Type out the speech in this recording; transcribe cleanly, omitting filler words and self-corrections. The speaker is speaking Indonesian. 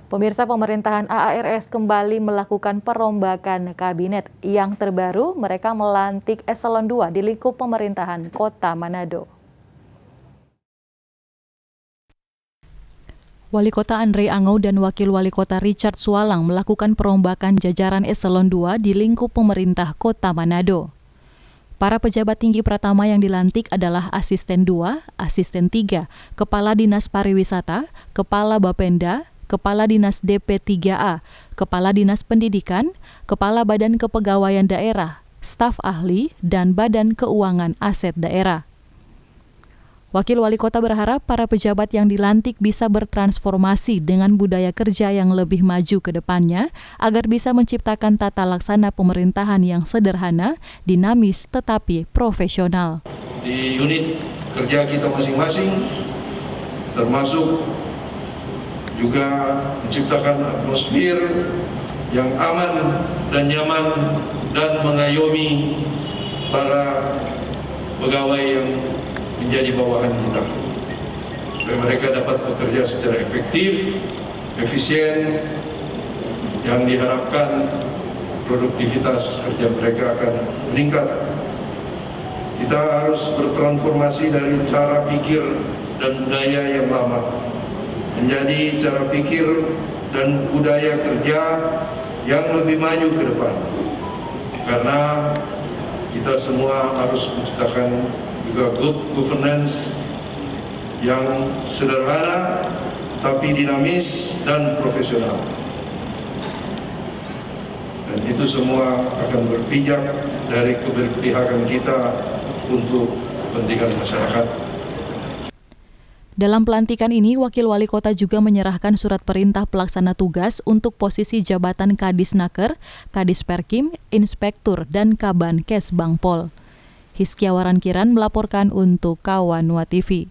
Pemirsa, pemerintahan AARS kembali melakukan perombakan kabinet. Yang terbaru, mereka melantik eselon 2 di lingkup pemerintahan Kota Manado. Wali Kota Andre Angau dan Wakil Wali Kota Richard Sualang melakukan perombakan jajaran eselon 2 di lingkup pemerintah Kota Manado. Para pejabat tinggi pertama yang dilantik adalah Asisten 2, Asisten 3, Kepala Dinas Pariwisata, Kepala Bapenda, Kepala Dinas DP 3A, Kepala Dinas Pendidikan, Kepala Badan Kepegawaian Daerah, staf ahli, dan Badan Keuangan Aset Daerah. Wakil Wali Kota berharap para pejabat yang dilantik bisa bertransformasi dengan budaya kerja yang lebih maju ke depannya agar bisa menciptakan tata laksana pemerintahan yang sederhana, dinamis, tetapi profesional. Di unit kerja kita masing-masing, termasuk juga menciptakan atmosfer yang aman dan nyaman dan mengayomi para pegawai yang menjadi bawahan kita, supaya mereka dapat bekerja secara efektif, efisien, yang diharapkan produktivitas kerja mereka akan meningkat. Kita harus bertransformasi dari cara pikir dan budaya yang lama menjadi cara pikir dan budaya kerja yang lebih maju ke depan. Karena kita semua harus menciptakan juga good governance yang sederhana tapi dinamis dan profesional. Dan itu semua akan berpijak dari keberpihakan kita untuk kepentingan masyarakat. Dalam pelantikan ini, Wakil Wali Kota juga menyerahkan surat perintah pelaksana tugas untuk posisi jabatan Kadisnaker, Kadisperkim, Inspektur, dan Kabankes Bangpol. Hizkia Warankiran melaporkan untuk Kawanwa TV.